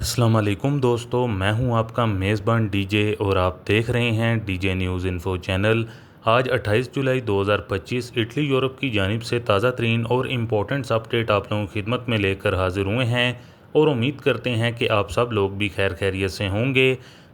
अस्सलाम वालेकुम दोस्तों, मैं हूं आपका मेज़बान डीजे और आप देख रहे हैं डीजे न्यूज़ इन्फो चैनल। आज 28 जुलाई 2025 इटली यूरोप की जानिब से ताज़ा तरीन और इम्पोर्टेंट्स अपडेट आप लोगों की खिदमत में लेकर हाजिर हुए हैं और उम्मीद करते हैं कि आप सब लोग भी खैर खैरियत से होंगे।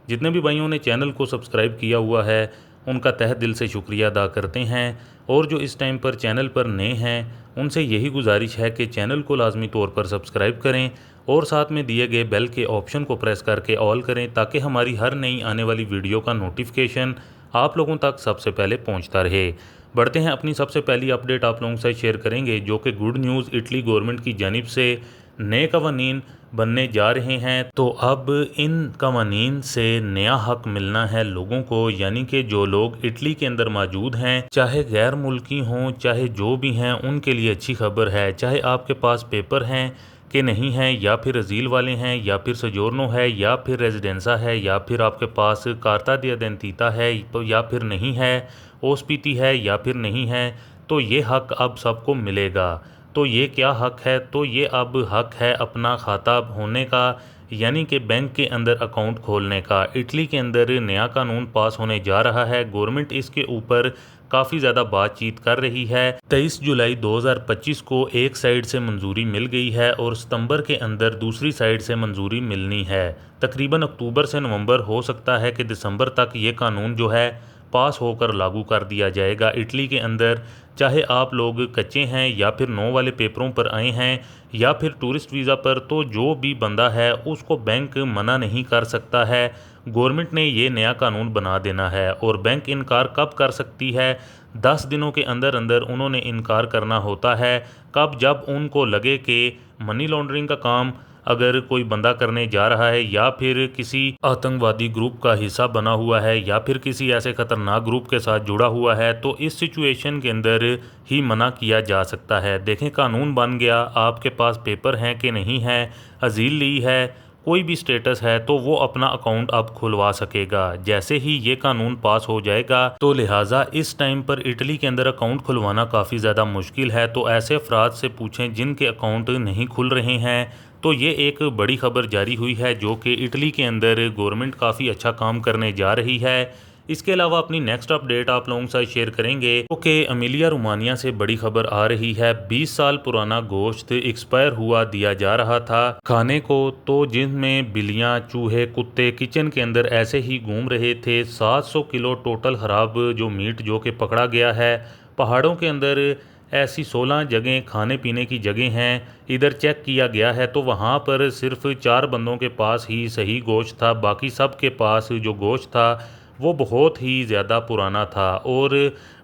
जितने भी भाइयों ने चैनल को सब्सक्राइब किया हुआ है उनका तहे दिल से शुक्रिया अदा करते हैं, और जो इस टाइम पर चैनल पर नए हैं उनसे यही गुजारिश है कि चैनल को लाजमी तौर पर सब्सक्राइब करें और साथ में दिए गए बेल के ऑप्शन को प्रेस करके ऑल करें ताकि हमारी हर नई आने वाली वीडियो का नोटिफिकेशन आप लोगों तक सबसे पहले पहुंचता रहे। बढ़ते हैं, अपनी सबसे पहली अपडेट आप लोगों से शेयर करेंगे जो कि गुड न्यूज़ इटली गवर्नमेंट की जानिब से नए कवानीन बनने जा रहे हैं। तो अब इन कवानीन से नया हक मिलना है लोगों को, यानी कि जो लोग इटली के अंदर मौजूद हैं, चाहे गैर मुल्की हों चाहे जो भी हैं, उनके लिए अच्छी खबर है। चाहे आपके पास पेपर हैं कि नहीं हैं, या फिर अजील वाले हैं, या फिर सजोरनो है, या फिर रेजिडेंसा है, या फिर आपके पास कार्ता दी आइडेंटिता है या फिर नहीं है, ओस्पीटी है या फिर नहीं है, तो ये हक अब सबको मिलेगा। तो ये क्या हक है? तो ये अब हक है अपना खाता होने का, यानी कि बैंक के अंदर अकाउंट खोलने का। इटली के अंदर नया कानून पास होने जा रहा है। गवर्नमेंट इसके ऊपर काफ़ी ज़्यादा बातचीत कर रही है। 23 जुलाई 2025 को एक साइड से मंजूरी मिल गई है और सितंबर के अंदर दूसरी साइड से मंजूरी मिलनी है। तकरीबन अक्टूबर से नवंबर, हो सकता है कि दिसंबर तक ये कानून जो है पास होकर लागू कर दिया जाएगा इटली के अंदर। चाहे आप लोग कच्चे हैं या फिर 9 वाले पेपरों पर आए हैं या फिर टूरिस्ट वीज़ा पर, तो जो भी बंदा है उसको बैंक मना नहीं कर सकता है। गवर्नमेंट ने ये नया कानून बना देना है। और बैंक इनकार कब कर सकती है? 10 दिनों के अंदर अंदर उन्होंने इनकार करना होता है। कब? जब उनको लगे कि मनी लॉन्ड्रिंग का काम अगर कोई बंदा करने जा रहा है, या फिर किसी आतंकवादी ग्रुप का हिस्सा बना हुआ है, या फिर किसी ऐसे ख़तरनाक ग्रुप के साथ जुड़ा हुआ है, तो इस सिचुएशन के अंदर ही मना किया जा सकता है। देखें, कानून बन गया, आपके पास पेपर हैं कि नहीं है, अजील ली है, कोई भी स्टेटस है, तो वो अपना अकाउंट अब खुलवा सकेगा जैसे ही ये कानून पास हो जाएगा। तो लिहाजा इस टाइम पर इटली के अंदर अकाउंट खुलवाना काफ़ी ज़्यादा मुश्किल है। तो ऐसे अफराद से पूछें जिनके अकाउंट नहीं खुल रहे हैं। तो ये एक बड़ी खबर जारी हुई है जो कि इटली के अंदर गवर्नमेंट काफ़ी अच्छा काम करने जा रही है। इसके अलावा अपनी नेक्स्ट अपडेट आप लोगों के साथ शेयर करेंगे क्योंकि एमिलिया रोमानिया से बड़ी खबर आ रही है। 20 साल पुराना गोश्त एक्सपायर हुआ दिया जा रहा था खाने को, तो जिनमें बिल्लियां, चूहे, कुत्ते किचन के अंदर ऐसे ही घूम रहे थे। 700 किलो टोटल खराब जो मीट जो कि पकड़ा गया है। पहाड़ों के अंदर ऐसी 16 जगह खाने पीने की जगह हैं। इधर चेक किया गया है तो वहाँ पर सिर्फ 4 बंदों के पास ही सही गोश्त था, बाकी सब के पास जो गोश्त था वो बहुत ही ज़्यादा पुराना था, और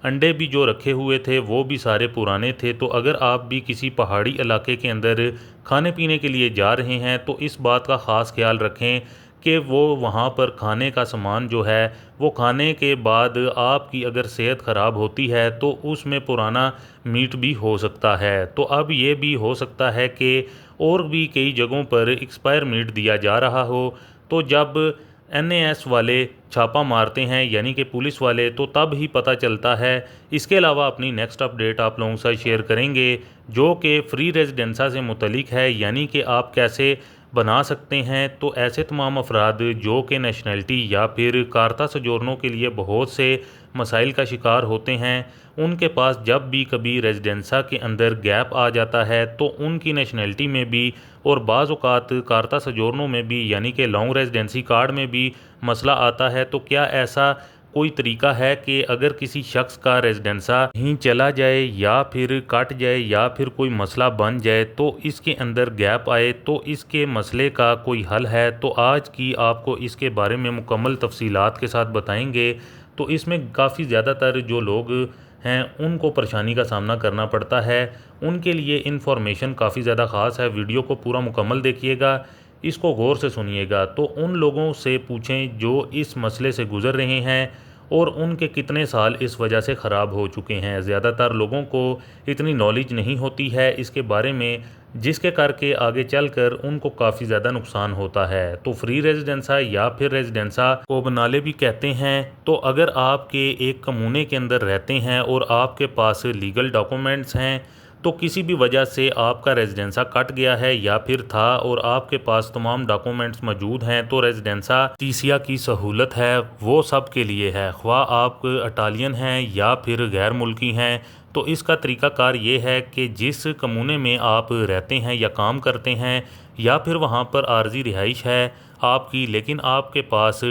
अंडे भी जो रखे हुए थे वो भी सारे पुराने थे। तो अगर आप भी किसी पहाड़ी इलाके के अंदर खाने पीने के लिए जा रहे हैं तो इस बात का ख़ास ख्याल रखें कि वो वहाँ पर खाने का सामान जो है वो खाने के बाद आपकी अगर सेहत ख़राब होती है तो उसमें पुराना मीट भी हो सकता है। तो अब ये भी हो सकता है कि और भी कई जगहों पर एक्सपायर मीट दिया जा रहा हो। तो जब एनएएस वाले छापा मारते हैं, यानी कि पुलिस वाले, तो तब ही पता चलता है। इसके अलावा अपनी नेक्स्ट अपडेट आप लोगों के साथ शेयर करेंगे जो कि फ्री रेजिडेंसा से मुतलिक है, यानी कि आप कैसे बना सकते हैं। तो ऐसे तमाम अफराद जो कि नेशनलिटी या फिर कार्ता सोजोर्नो के लिए बहुत से मसाइल का शिकार होते हैं, उनके पास जब भी कभी रेजिडेंसा के अंदर गैप आ जाता है तो उनकी नेशनलिटी में भी और बाज़ औक़ात कार्ता सोजोर्नो में भी, यानी कि लॉन्ग रेजिडेंसी कार्ड में भी मसला आता है। तो क्या ऐसा कोई तरीका है कि अगर किसी शख्स का रेजिडेंसा ही चला जाए या फिर कट जाए या फिर कोई मसला बन जाए तो इसके अंदर गैप आए, तो इसके मसले का कोई हल है? तो आज की आपको इसके बारे में मुकम्मल तफसीलात के साथ बताएंगे। तो इसमें काफ़ी ज़्यादातर जो लोग हैं उनको परेशानी का सामना करना पड़ता है, उनके लिए इन्फॉर्मेशन काफ़ी ज़्यादा ख़ास है। वीडियो को पूरा मुकम्मल देखिएगा, इसको गौर से सुनिएगा। तो उन लोगों से पूछें जो इस मसले से गुज़र रहे हैं और उनके कितने साल इस वजह से ख़राब हो चुके हैं। ज़्यादातर लोगों को इतनी नॉलेज नहीं होती है इसके बारे में, जिसके करके आगे चलकर उनको काफ़ी ज़्यादा नुकसान होता है। तो फ्री रेजिडेंसा या फिर रेजिडेंसा को बनाले भी कहते हैं। तो अगर आपके एक कमूने के अंदर रहते हैं और आपके पास लीगल डॉक्यूमेंट्स हैं तो किसी भी वजह से आपका रेजिडेंसा कट गया है या फिर था और आपके पास तमाम डॉक्यूमेंट्स मौजूद हैं, तो रेजिडेंसा तीसिया की सहूलत है वो सब के लिए है, ख्वाह आप इटालियन हैं या फिर गैर मुल्की हैं। तो इसका तरीक़ाकार ये है कि जिस कमूने में आप रहते हैं या काम करते हैं या फिर वहाँ पर आर्जी रिहाइश है आपकी, लेकिन आपके पास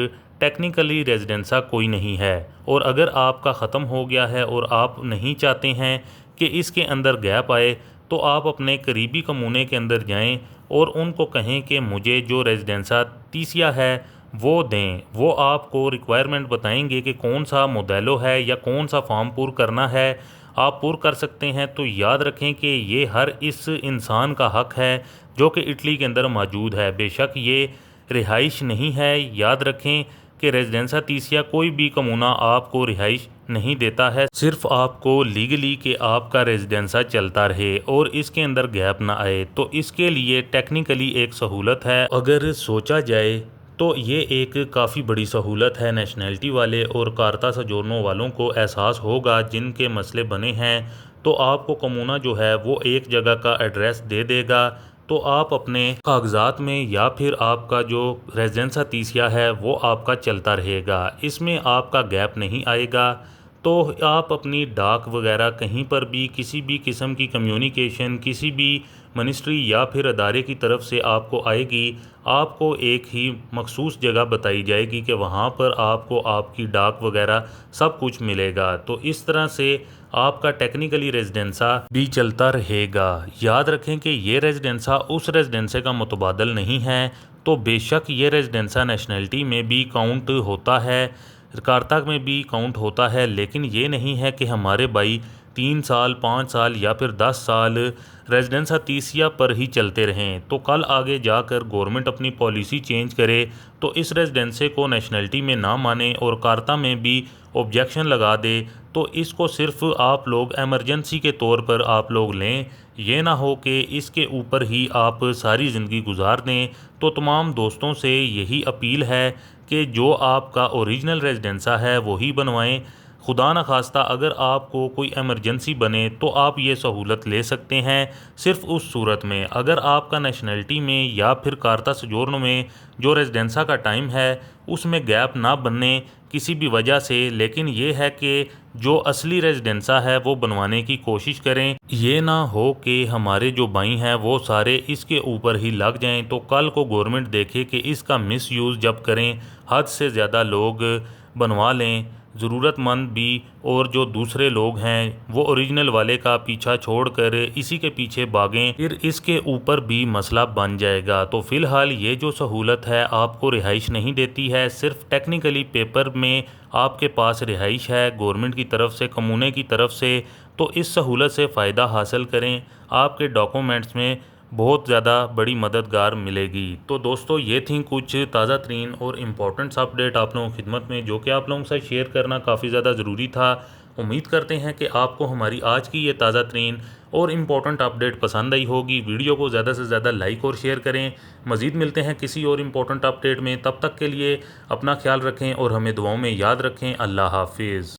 टेक्निकली रेजिडेंसा कोई नहीं है और अगर आपका ख़त्म हो गया है और आप नहीं चाहते हैं कि इसके अंदर गैप आए, तो आप अपने करीबी कमूने के अंदर जाएं और उनको कहें कि मुझे जो रेजिडेंसा तीसिया है वो दें। वो आपको रिक्वायरमेंट बताएंगे कि कौन सा मोडेलो है या कौन सा फॉर्म पुर करना है, आप पुर कर सकते हैं। तो याद रखें कि ये हर इस इंसान का हक़ है जो कि इटली के अंदर मौजूद है। बेशक ये रिहाइश नहीं है, याद रखें कि रेजिडेंसा तीसिया कोई भी कमूना आपको रिहाइश नहीं देता है, सिर्फ आपको लीगली कि आपका रेजिडेंसा चलता रहे और इसके अंदर गैप ना आए। तो इसके लिए टेक्निकली एक सहूलत है, अगर सोचा जाए तो ये एक काफ़ी बड़ी सहूलत है। नेशनैलिटी वाले और कार्ता सजोर्नो वालों को एहसास होगा जिनके मसले बने हैं, तो आपको कमूना जो है वो एक जगह का एड्रेस दे देगा, तो आप अपने कागजात में या फिर आपका जो रेजिडेंसा तीसिया है वो आपका चलता रहेगा, इसमें आपका गैप नहीं आएगा। तो आप अपनी डाक वगैरह कहीं पर भी किसी भी किस्म की कम्युनिकेशन किसी भी मिनिस्ट्री या फिर अदारे की तरफ से आपको आएगी, आपको एक ही मखसूस जगह बताई जाएगी कि वहाँ पर आपको आपकी डाक वगैरह सब कुछ मिलेगा। तो इस तरह से आपका टेक्निकली रेजिडेंसा भी चलता रहेगा। याद रखें कि ये रेजिडेंसा उस रेजिडेंसे का मुतबादल नहीं है, तो बेशक ये रेजिडेंसा नेशनैलिटी में भी काउंट होता है, कार्ता में भी काउंट होता है, लेकिन ये नहीं है कि हमारे भाई 3 साल 5 साल या फिर 10 साल रेजिडेंसा तीसिया पर ही चलते रहें। तो कल आगे जाकर गवर्नमेंट अपनी पॉलिसी चेंज करे तो इस रेजिडेंसे को नेशनैलिटी में ना माने और कार्ता में भी ऑब्जेक्शन लगा दे, तो इसको सिर्फ आप लोग एमरजेंसी के तौर पर आप लोग लें, ये ना हो कि इसके ऊपर ही आप सारी ज़िंदगी गुजार दें। तो तमाम दोस्तों से यही अपील है कि जो आपका ओरिजिनल रेजिडेंसा है वही बनवाएं। खुदा न खास्ता अगर आपको कोई एमरजेंसी बने तो आप ये सहूलत ले सकते हैं, सिर्फ उस सूरत में अगर आपका नेशनैलिटी में या फिर कार्ता सजोर्नो में जो रेजिडेंसा का टाइम है उसमें गैप ना बनने किसी भी वजह से। लेकिन ये है कि जो असली रेजिडेंसा है वो बनवाने की कोशिश करें, ये ना हो कि हमारे जो भाई हैं वो सारे इसके ऊपर ही लग जाएं, तो कल को गवर्नमेंट देखे कि इसका मिसयूज़ जब करें हद से ज़्यादा लोग बनवा लें, ज़रूरतमंद भी और जो दूसरे लोग हैं वो ओरिजिनल वाले का पीछा छोड़कर इसी के पीछे भागें, फिर इसके ऊपर भी मसला बन जाएगा। तो फ़िलहाल ये जो सहूलत है आपको रिहाइश नहीं देती है, सिर्फ टेक्निकली पेपर में आपके पास रिहाइश है गवर्नमेंट की तरफ से, कमूने की तरफ से। तो इस सहूलत से फ़ायदा हासिल करें, आपके डॉक्यूमेंट्स में बहुत ज़्यादा बड़ी मददगार मिलेगी। तो दोस्तों ये थी कुछ ताज़ा तरीन और इम्पोर्टेंट्स अपडेट आप लोगों की खिदमत में, जो कि आप लोगों के साथ शेयर करना काफ़ी ज़्यादा ज़रूरी था। उम्मीद करते हैं कि आपको हमारी आज की ये ताज़ा तरीन और इम्पोर्टेंट अपडेट पसंद आई होगी। वीडियो को ज़्यादा से ज़्यादा लाइक और शेयर करें। मज़ीद मिलते हैं किसी और इम्पोर्टेंट अपडेट में, तब तक के लिए अपना ख्याल रखें और हमें दुआओं में याद रखें। अल्लाह हाफिज़।